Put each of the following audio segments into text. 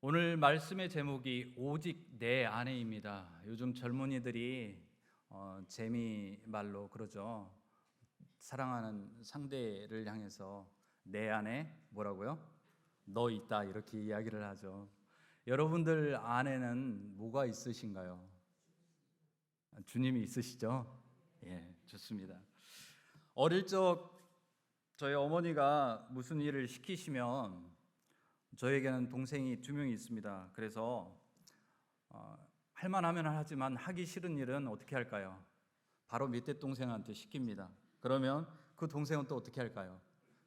오늘 말씀의 제목이 오직 내 안에입니다. 요즘 젊은이들이 재미 말로 그러죠. 사랑하는 상대를 향해서 내 안에 뭐라고요? 너 있다 이렇게 이야기를 하죠. 여러분들 안에는 뭐가 있으신가요? 주님이 있으시죠? 예, 좋습니다. 어릴 적 저희 어머니가 무슨 일을 시키시면 저에게는 동생이 2명이 있습니다. 그래서 할만하면 하지만 하기 싫은 일은 어떻게 할까요? 바로 밑에 동생한테 시킵니다. 그러면 그 동생은 또 어떻게 할까요?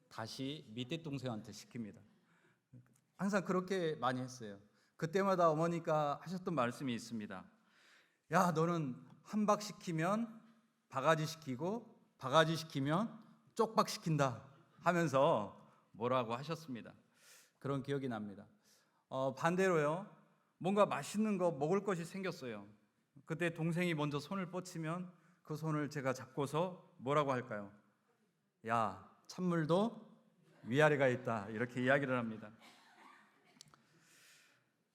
다시 밑에 동생한테 시킵니다. 항상 그렇게 많이 했어요. 그때마다 어머니가 하셨던 말씀이 있습니다. 야, 너는 한박 시키면 바가지 시키고 바가지 시키면 쪽박 시킨다 하면서 뭐라고 하셨습니다. 그런 기억이 납니다. 반대로요, 뭔가 맛있는 거 먹을 것이 생겼어요. 그때 동생이 먼저 손을 뻗치면 그 손을 제가 잡고서 뭐라고 할까요? 야, 찬물도 위아래가 있다 이렇게 이야기를 합니다.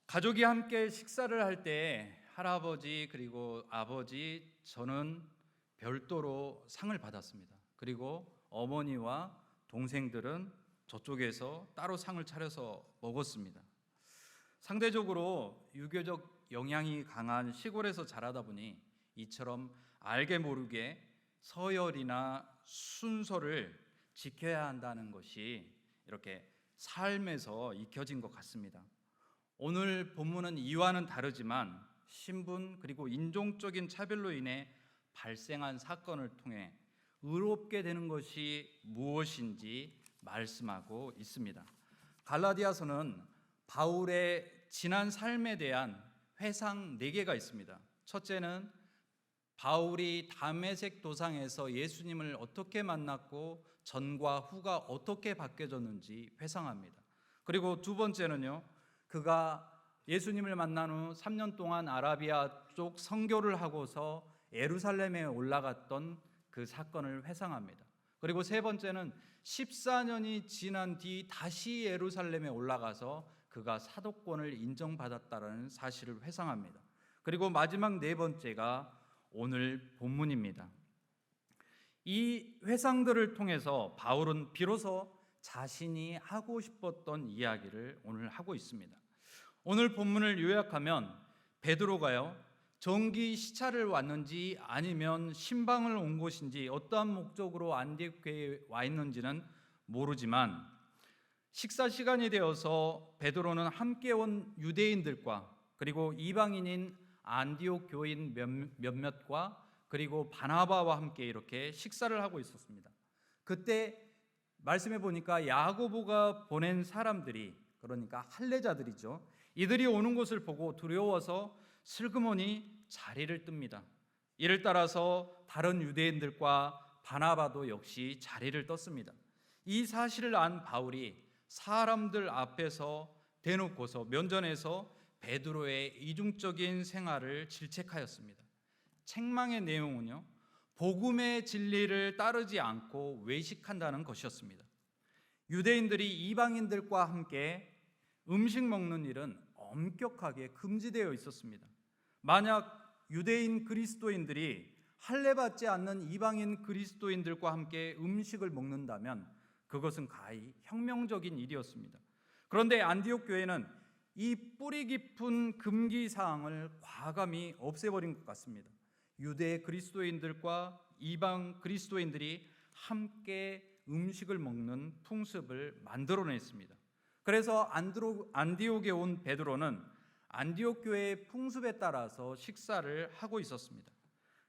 가족이 함께 식사를 할 때 할아버지 그리고 아버지, 저는 별도로 상을 받았습니다. 그리고 어머니와 동생들은 저쪽에서 따로 상을 차려서 먹었습니다. 상대적으로 유교적 영향이 강한 시골에서 자라다 보니 이처럼 알게 모르게 서열이나 순서를 지켜야 한다는 것이 이렇게 삶에서 익혀진 것 같습니다. 오늘 본문은 이와는 다르지만 신분 그리고 인종적인 차별로 인해 발생한 사건을 통해 의롭게 되는 것이 무엇인지 말씀하고 있습니다. 갈라디아서는 바울의 지난 삶에 대한 회상 4개가 있습니다. 첫째는 바울이 다메섹 도상에서 예수님을 어떻게 만났고 전과 후가 어떻게 바뀌어졌는지 회상합니다. 그리고 두 번째는요, 그가 예수님을 만난 후 3년 동안 아라비아 쪽 선교를 하고서 예루살렘에 올라갔던 그 사건을 회상합니다. 그리고 세 번째는 14년이 지난 뒤 다시 예루살렘에 올라가서 그가 사도권을 인정받았다는 사실을 회상합니다. 그리고 마지막 4번째가 오늘 본문입니다. 이 회상들을 통해서 바울은 비로소 자신이 하고 싶었던 이야기를 오늘 하고 있습니다. 오늘 본문을 요약하면 베드로가요, 정기 시차를 왔는지 아니면 신방을 온 곳인지 어떠한 목적으로 안디옥교회에 와 있는지는 모르지만 식사 시간이 되어서 베드로는 함께 온 유대인들과 그리고 이방인인 안디옥 교인 몇몇과 그리고 바나바와 함께 이렇게 식사를 하고 있었습니다. 그때 말씀해 보니까 야고보가 보낸 사람들이, 그러니까 할례자들이죠, 이들이 오는 것을 보고 두려워서 슬그머니 자리를 뜹니다. 이를 따라서 다른 유대인들과 바나바도 역시 자리를 떴습니다. 이 사실을 안 바울이 사람들 앞에서 대놓고서 면전에서 베드로의 이중적인 생활을 질책하였습니다. 책망의 내용은요, 복음의 진리를 따르지 않고 외식한다는 것이었습니다. 유대인들이 이방인들과 함께 음식 먹는 일은 엄격하게 금지되어 있었습니다. 만약 유대인 그리스도인들이 할례받지 않는 이방인 그리스도인들과 함께 음식을 먹는다면 그것은 가히 혁명적인 일이었습니다. 그런데 안디옥 교회는 이 뿌리 깊은 금기 사항을 과감히 없애버린 것 같습니다. 유대 그리스도인들과 이방 그리스도인들이 함께 음식을 먹는 풍습을 만들어냈습니다. 그래서 안디옥에 온 베드로는 안디옥 교회의 풍습에 따라서 식사를 하고 있었습니다.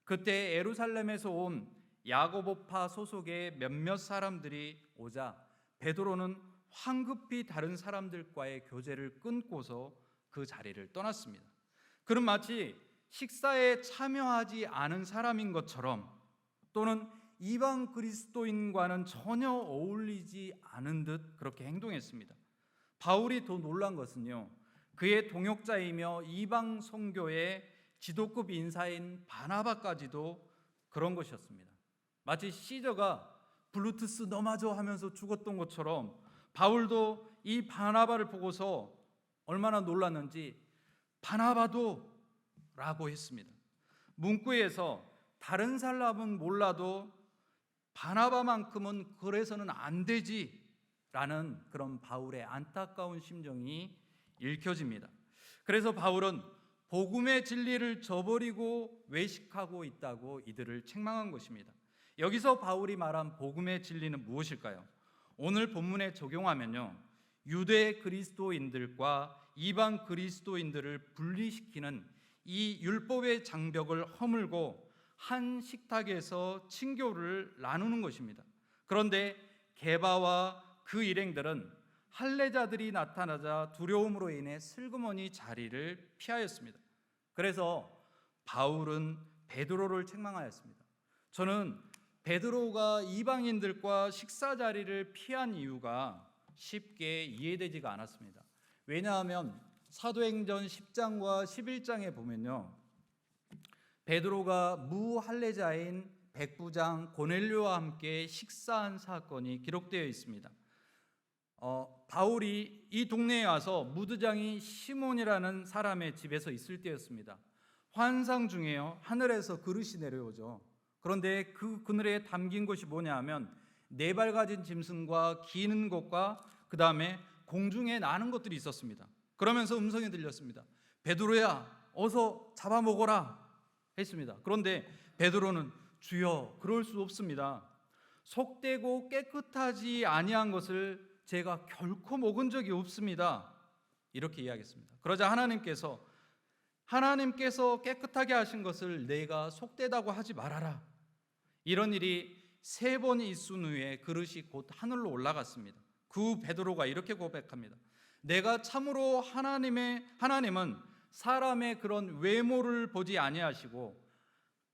그때 예루살렘에서 온 야고보파 소속의 몇몇 사람들이 오자 베드로는 황급히 다른 사람들과의 교제를 끊고서 그 자리를 떠났습니다. 그는 마치 식사에 참여하지 않은 사람인 것처럼, 또는 이방 그리스도인과는 전혀 어울리지 않은 듯 그렇게 행동했습니다. 바울이 더 놀란 것은요, 그의 동역자이며 이방 선교의 지도급 인사인 바나바까지도 그런 것이었습니다. 마치 시저가 블루투스 너마저 하면서 죽었던 것처럼 바울도 이 바나바를 보고서 얼마나 놀랐는지 바나바도 라고 했습니다. 문구에서 다른 사람은 몰라도 바나바만큼은 그래서는 안 되지 라는 그런 바울의 안타까운 심정이 읽혀집니다. 그래서 바울은 복음의 진리를 저버리고 외식하고 있다고 이들을 책망한 것입니다. 여기서 바울이 말한 복음의 진리는 무엇일까요? 오늘 본문에 적용하면요, 유대 그리스도인들과 이방 그리스도인들을 분리시키는 이 율법의 장벽을 허물고 한 식탁에서 친교를 나누는 것입니다. 그런데 게바와 그 일행들은 할례자들이 나타나자 두려움으로 인해 슬그머니 자리를 피하였습니다. 그래서 바울은 베드로를 책망하였습니다. 저는 베드로가 이방인들과 식사 자리를 피한 이유가 쉽게 이해되지가 않았습니다. 왜냐하면 사도행전 10장과 11장에 보면요, 베드로가 무할례자인 백부장 고넬료와 함께 식사한 사건이 기록되어 있습니다. 바울이 이 동네에 와서 무드장이 시몬이라는 사람의 집에서 있을 때였습니다. 환상 중에요, 하늘에서 그릇이 내려오죠. 그런데 그 그늘에 담긴 것이 뭐냐 하면 네 발 가진 짐승과 기는 것과 그 다음에 공중에 나는 것들이 있었습니다. 그러면서 음성이 들렸습니다. 베드로야, 어서 잡아먹어라 했습니다. 그런데 베드로는 주여, 그럴 수 없습니다. 속되고 깨끗하지 아니한 것을 제가 결코 먹은 적이 없습니다. 이렇게 이야기했습니다. 그러자 하나님께서 깨끗하게 하신 것을 내가 속되다고 하지 말아라. 이런 일이 3번이 있은 후에 그릇이 곧 하늘로 올라갔습니다. 그 베드로가 이렇게 고백합니다. 내가 참으로 하나님은 사람의 그런 외모를 보지 아니하시고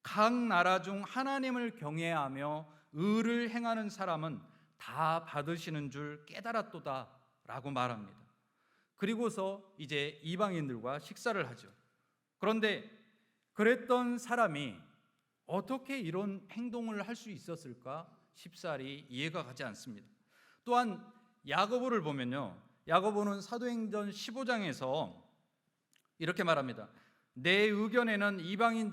각 나라 중 하나님을 경외하며 의를 행하는 사람은 다 받으시는 줄 깨달았도다 라고 말합니다. 그리고서 이제 이방인들과 식사를 하죠. 그런데 그랬던 사람이 어떻게 이런 행동을 할 수 있었을까 쉽사리 이해가 가지 않습니다. 또한 야고보를 보면요, 야고보는 사도행전 15장에서 이렇게 말합니다. 내 의견에는 이방인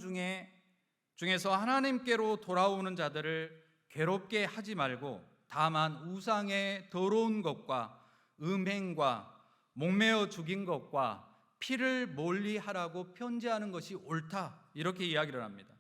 중에서 하나님께로 돌아오는 자들을 괴롭게 하지 말고 다만 우상의 더러운 것과 음행과 목매어 죽인 것과 피를 멀리하라고 편지하는 것이 옳다, 이렇게 이야기를 합니다.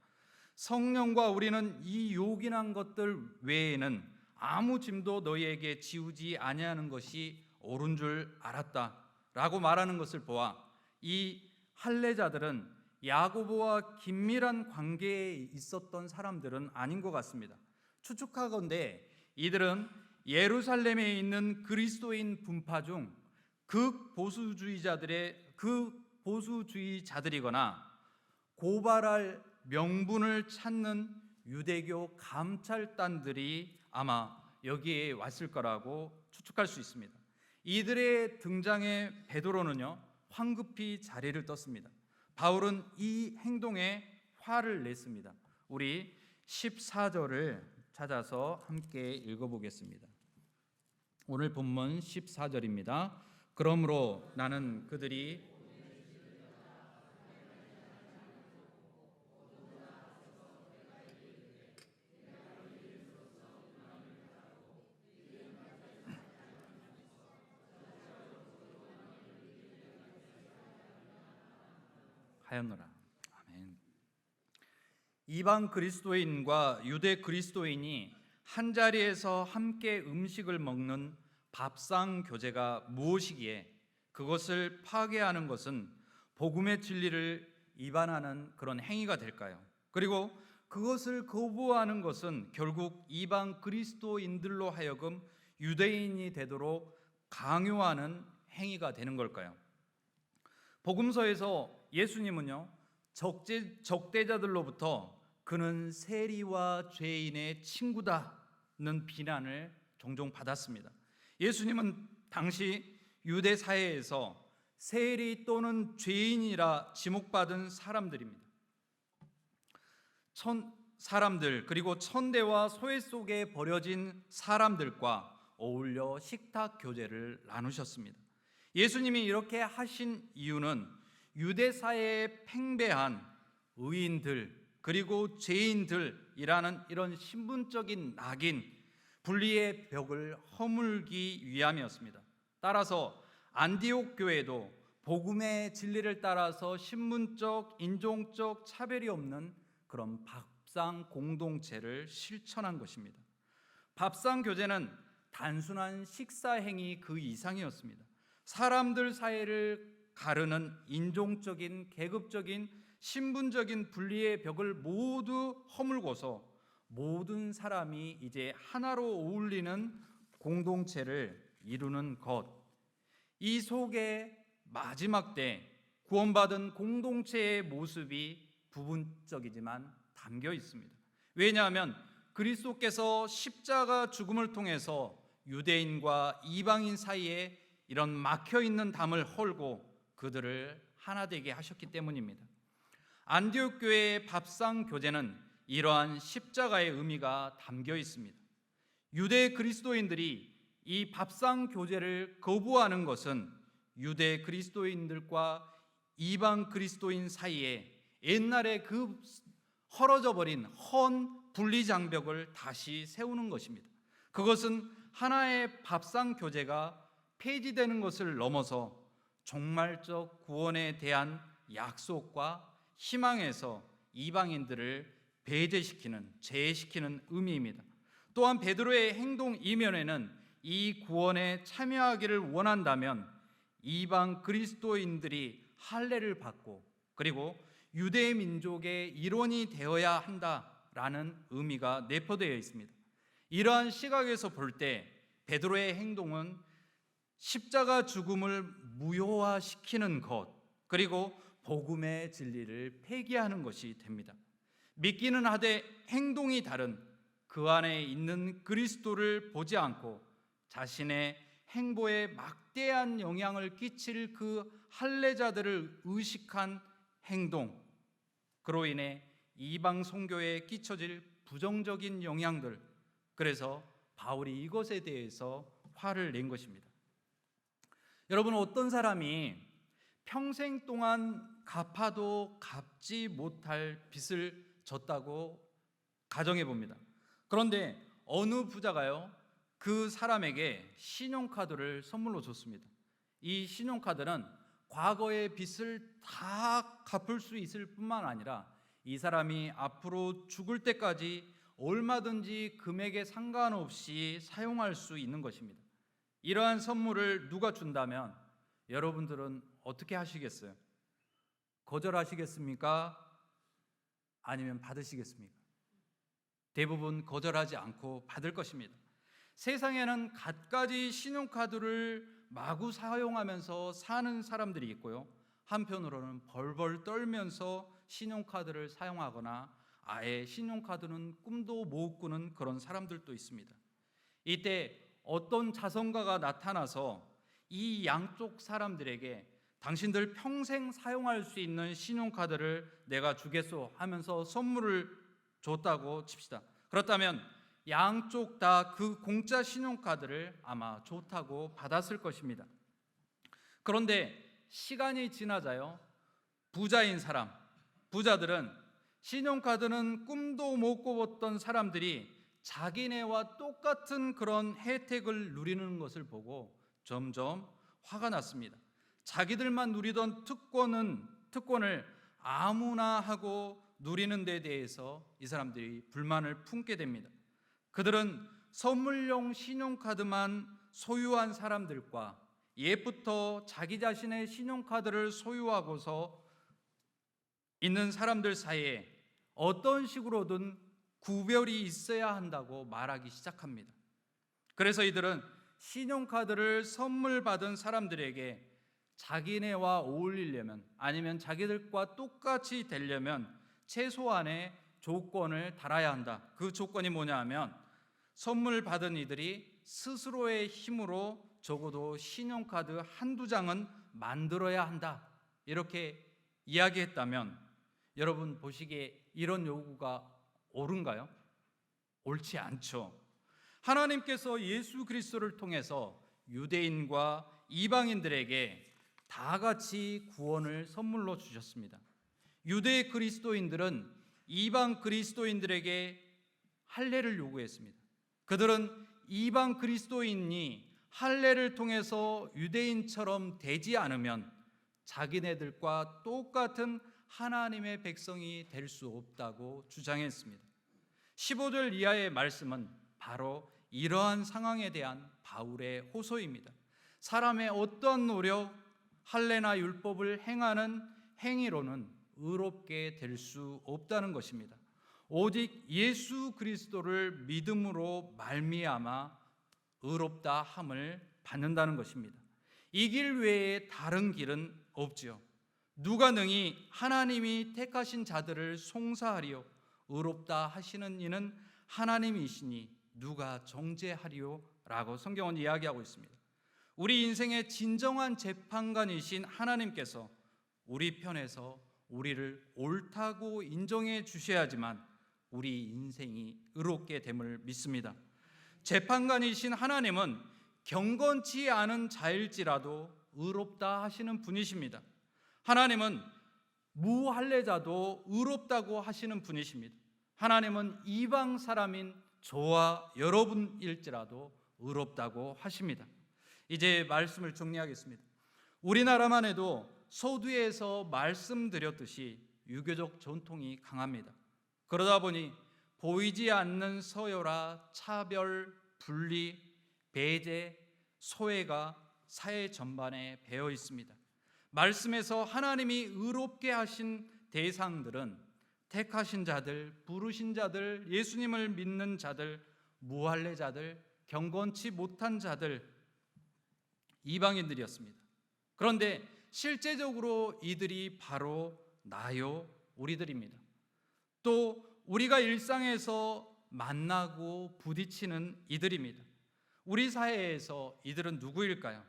성령과 우리는 이 요긴한 것들 외에는 아무 짐도 너희에게 지우지 아니하는 것이 옳은 줄 알았다라고 말하는 것을 보아 이 할례자들은 야고보와 긴밀한 관계에 있었던 사람들은 아닌 것 같습니다. 추측하건대 이들은 예루살렘에 있는 그리스도인 분파 중 극보수주의자들이거나 고발할 명분을 찾는 유대교 감찰단들이 아마 여기에 왔을 거라고 추측할 수 있습니다. 이들의 등장에 베드로는요, 황급히 자리를 떴습니다. 바울은 이 행동에 화를 냈습니다. 우리 14절을 찾아서 함께 읽어보겠습니다. 오늘 본문 14절입니다. 그러므로 나는 그들이 하였노라. 아멘. 이방 그리스도인과 유대 그리스도인이 한 자리에서 함께 음식을 먹는 밥상 교제가 무엇이기에 그것을 파괴하는 것은 복음의 진리를 위반하는 그런 행위가 될까요? 그리고 그것을 거부하는 것은 결국 이방 그리스도인들로 하여금 유대인이 되도록 강요하는 행위가 되는 걸까요? 복음서에서 예수님은요, 적대자들로부터 그는 세리와 죄인의 친구다는 비난을 종종 받았습니다. 예수님은 당시 유대 사회에서 세리 또는 죄인이라 지목받은 사람들입니다. 그리고 천대와 소외 속에 버려진 사람들과 어울려 식탁 교제를 나누셨습니다. 예수님이 이렇게 하신 이유는 유대사회에 팽배한 의인들 그리고 죄인들이라는 이런 신분적인 낙인, 분리의 벽을 허물기 위함이었습니다. 따라서 안디옥 교회도 복음의 진리를 따라서 신분적, 인종적 차별이 없는 그런 밥상 공동체를 실천한 것입니다. 밥상 교제는 단순한 식사 행위 그 이상이었습니다. 사람들 사이를 가르는 인종적인, 계급적인, 신분적인 분리의 벽을 모두 허물고서 모든 사람이 이제 하나로 어울리는 공동체를 이루는 것. 이 속에 마지막 때 구원받은 공동체의 모습이 부분적이지만 담겨 있습니다. 왜냐하면 그리스도께서 십자가 죽음을 통해서 유대인과 이방인 사이에 이런 막혀있는 담을 헐고 그들을 하나 되게 하셨기 때문입니다. 안디옥 교회의 밥상 교제는 이러한 십자가의 의미가 담겨 있습니다. 유대 그리스도인들이 이 밥상 교제를 거부하는 것은 유대 그리스도인들과 이방 그리스도인 사이에 옛날에 그 헐어져 버린 헌 분리 장벽을 다시 세우는 것입니다. 그것은 하나의 밥상 교제가 폐지되는 것을 넘어서 종말적 구원에 대한 약속과 희망에서 이방인들을 배제시키는, 제외시키는 의미입니다. 또한 베드로의 행동 이면에는 이 구원에 참여하기를 원한다면 이방 그리스도인들이 할례를 받고 그리고 유대 민족의 일원이 되어야 한다라는 의미가 내포되어 있습니다. 이러한 시각에서 볼 때 베드로의 행동은 십자가 죽음을 무효화시키는 것, 그리고 복음의 진리를 폐기하는 것이 됩니다. 믿기는 하되 행동이 다른 그 안에 있는 그리스도를 보지 않고 자신의 행보에 막대한 영향을 끼칠 그 할례자들을 의식한 행동, 그로 인해 이방 선교에 끼쳐질 부정적인 영향들, 그래서 바울이 이것에 대해서 화를 낸 것입니다. 여러분, 어떤 사람이 평생 동안 갚아도 갚지 못할 빚을 졌다고 가정해 봅니다. 그런데 어느 부자가요, 그 사람에게 신용카드를 선물로 줬습니다. 이 신용카드는 과거의 빚을 다 갚을 수 있을 뿐만 아니라 이 사람이 앞으로 죽을 때까지 얼마든지 금액에 상관없이 사용할 수 있는 것입니다. 이러한 선물을 누가 준다면 여러분들은 어떻게 하시겠어요? 거절하시겠습니까? 아니면 받으시겠습니까? 대부분 거절하지 않고 받을 것입니다. 세상에는 갖가지 신용카드를 마구 사용하면서 사는 사람들이 있고요, 한편으로는 벌벌 떨면서 신용카드를 사용하거나 아예 신용카드는 꿈도 못 꾸는 그런 사람들도 있습니다. 이때 어떤 자선가가 나타나서 이 양쪽 사람들에게 당신들 평생 사용할 수 있는 신용카드를 내가 주겠소 하면서 선물을 줬다고 칩시다. 그렇다면 양쪽 다 그 공짜 신용카드를 아마 좋다고 받았을 것입니다. 그런데 시간이 지나자요, 부자인 사람, 부자들은 신용카드는 꿈도 못 꿔봤던 사람들이 자기네와 똑같은 그런 혜택을 누리는 것을 보고 점점 화가 났습니다. 자기들만 누리던 특권을 아무나 하고 누리는 데 대해서 이 사람들이 불만을 품게 됩니다. 그들은 선물용 신용카드만 소유한 사람들과 옛부터 자기 자신의 신용카드를 소유하고서 있는 사람들 사이에 어떤 식으로든 구별이 있어야 한다고 말하기 시작합니다. 그래서 이들은 신용카드를 선물 받은 사람들에게 자기네와 어울리려면, 아니면 자기들과 똑같이 되려면 최소한의 조건을 달아야 한다. 그 조건이 뭐냐 하면 선물 받은 이들이 스스로의 힘으로 적어도 신용카드 한두 장은 만들어야 한다, 이렇게 이야기했다면 여러분 보시기에 이런 요구가 옳은가요? 옳지 않죠. 하나님께서 예수 그리스도를 통해서 유대인과 이방인들에게 다 같이 구원을 선물로 주셨습니다. 유대 그리스도인들은 이방 그리스도인들에게 할례를 요구했습니다. 그들은 이방 그리스도인이 할례를 통해서 유대인처럼 되지 않으면 자기네들과 똑같은 하나님의 백성이 될 수 없다고 주장했습니다. 15절 이하의 말씀은 바로 이러한 상황에 대한 바울의 호소입니다. 사람의 어떠한 노력, 할례나 율법을 행하는 행위로는 의롭게 될 수 없다는 것입니다. 오직 예수 그리스도를 믿음으로 말미암아 의롭다 함을 받는다는 것입니다. 이 길 외에 다른 길은 없지요. 누가 능히 하나님이 택하신 자들을 송사하리요 의롭다 하시는 이는 하나님이시니 누가 정죄하리요? 라고 성경은 이야기하고 있습니다. 우리 인생의 진정한 재판관이신 하나님께서 우리 편에서 우리를 옳다고 인정해 주셔야지만 우리 인생이 의롭게 됨을 믿습니다. 재판관이신 하나님은 경건치 않은 자일지라도 의롭다 하시는 분이십니다. 하나님은 무할례자도 의롭다고 하시는 분이십니다. 하나님은 이방 사람인 저와 여러분일지라도 의롭다고 하십니다. 이제 말씀을 정리하겠습니다. 우리나라만 해도 서두에서 말씀드렸듯이 유교적 전통이 강합니다. 그러다 보니 보이지 않는 서열화, 차별, 분리, 배제, 소외가 사회 전반에 배어 있습니다. 말씀에서 하나님이 의롭게 하신 대상들은 택하신 자들, 부르신 자들, 예수님을 믿는 자들, 무할례자들, 경건치 못한 자들, 이방인들이었습니다. 그런데 실제적으로 이들이 바로 나요, 우리들입니다. 또 우리가 일상에서 만나고 부딪히는 이들입니다. 우리 사회에서 이들은 누구일까요?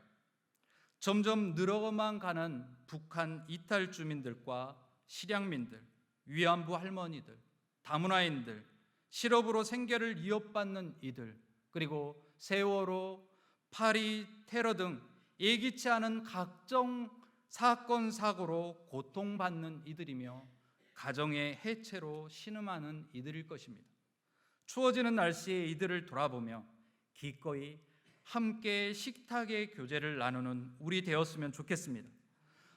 점점 늘어만 가는 북한 이탈 주민들과 실향민들, 위안부 할머니들, 다문화인들, 실업으로 생계를 이어받는 이들, 그리고 세월호, 파리, 테러 등 예기치 않은 각종 사건, 사고로 고통받는 이들이며 가정의 해체로 신음하는 이들일 것입니다. 추워지는 날씨에 이들을 돌아보며 기꺼이 함께 식탁의 교제를 나누는 우리 되었으면 좋겠습니다.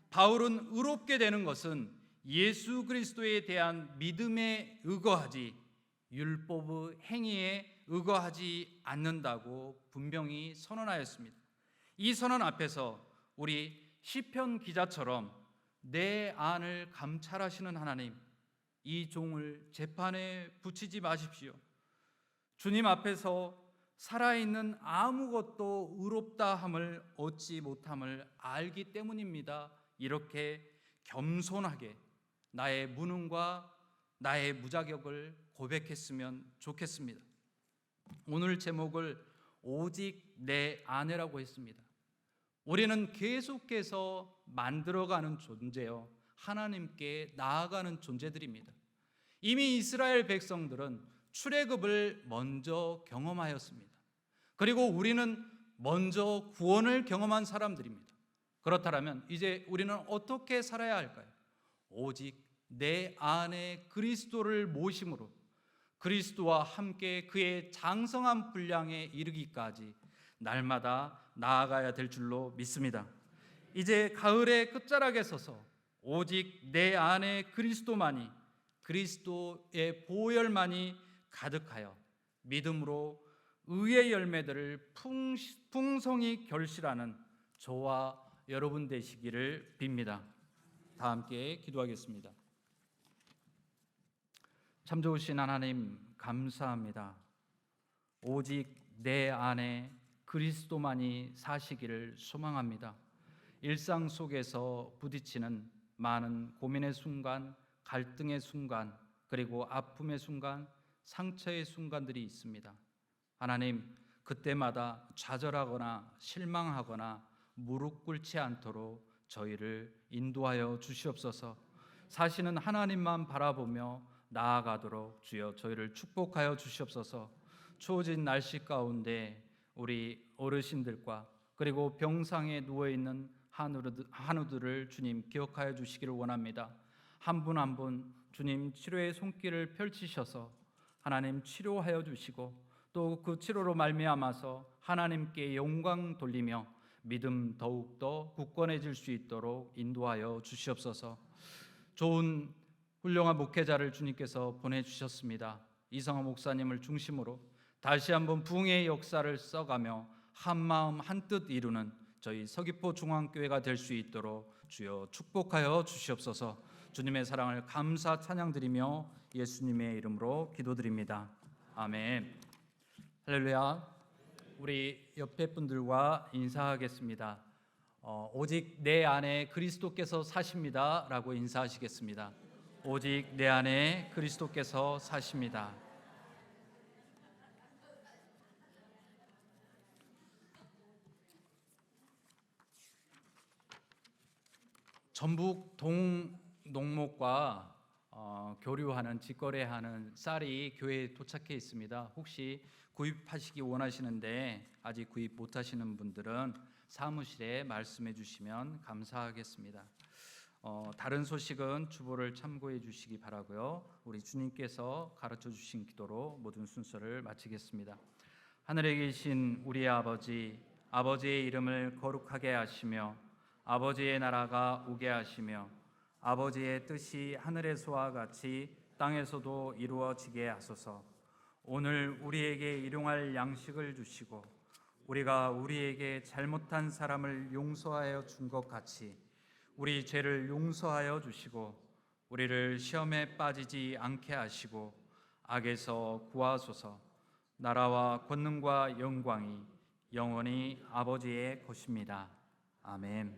바울은 의롭게 되는 것은 예수 그리스도에 대한 믿음에 의거하지 율법의 행위에 의거하지 않는다고 분명히 선언하였습니다. 이 선언 앞에서 우리 시편 기자처럼 내 안을 감찰하시는 하나님, 이 종을 재판에 붙이지 마십시오. 주님 앞에서 살아있는 아무것도 의롭다 함을 얻지 못함을 알기 때문입니다. 이렇게 겸손하게 나의 무능과 나의 무자격을 고백했으면 좋겠습니다. 오늘 제목을 오직 내 아내라고 했습니다. 우리는 계속해서 만들어가는 존재요, 하나님께 나아가는 존재들입니다. 이미 이스라엘 백성들은 출애굽을 먼저 경험하였습니다. 그리고 우리는 먼저 구원을 경험한 사람들입니다. 그렇다면 이제 우리는 어떻게 살아야 할까요? 오직 내 안에 그리스도를 모심으로 그리스도와 함께 그의 장성한 분량에 이르기까지 날마다 나아가야 될 줄로 믿습니다. 이제 가을의 끝자락에 서서 오직 내 안에 그리스도만이, 그리스도의 보혈만이 가득하여 믿음으로 의의 열매들을 풍성히 결실하는 저와 여러분 되시기를 빕니다. 다 함께 기도하겠습니다. 참 좋으신 하나님, 감사합니다. 오직 내 안에 그리스도만이 사시기를 소망합니다. 일상 속에서 부딪히는 많은 고민의 순간, 갈등의 순간, 그리고 아픔의 순간, 상처의 순간들이 있습니다. 하나님, 그때마다 좌절하거나 실망하거나 무릎 꿇지 않도록 저희를 인도하여 주시옵소서. 사시는 하나님만 바라보며 나아가도록 주여 저희를 축복하여 주시옵소서. 추워진 날씨 가운데 우리 어르신들과 그리고 병상에 누워 있는 한우들을 주님 기억하여 주시기를 원합니다. 한 분 한 분 주님 치료의 손길을 펼치셔서 하나님 치료하여 주시고 또 그 치료로 말미암아서 하나님께 영광 돌리며 믿음 더욱더 굳건해질 수 있도록 인도하여 주시옵소서. 좋은 훌륭한 목회자를 주님께서 보내주셨습니다. 이성호 목사님을 중심으로 다시 한번 부흥의 역사를 써가며 한마음 한뜻 이루는 저희 서귀포 중앙교회가 될 수 있도록 주여 축복하여 주시옵소서. 주님의 사랑을 감사 찬양드리며 예수님의 이름으로 기도드립니다. 아멘. 할렐루야. 우리 옆에 분들과 인사하겠습니다. 오직 내 안에 그리스도께서 사십니다 라고 인사하시겠습니다. 오직 내 안에 그리스도께서 사십니다. 전북 동농목과 교류하는 직거래하는 쌀이 교회에 도착해 있습니다. 혹시 구입하시기 원하시는데 아직 구입 못하시는 분들은 사무실에 말씀해 주시면 감사하겠습니다. 다른 소식은 주보를 참고해 주시기 바라고요. 우리 주님께서 가르쳐 주신 기도로 모든 순서를 마치겠습니다. 하늘에 계신 우리 아버지, 아버지의 이름을 거룩하게 하시며 아버지의 나라가 오게 하시며 아버지의 뜻이 하늘에서와 같이 땅에서도 이루어지게 하소서. 오늘 우리에게 일용할 양식을 주시고 우리가 우리에게 잘못한 사람을 용서하여 준 것 같이 우리 죄를 용서하여 주시고 우리를 시험에 빠지지 않게 하시고 악에서 구하소서. 나라와 권능과 영광이 영원히 아버지의 것입니다. 아멘.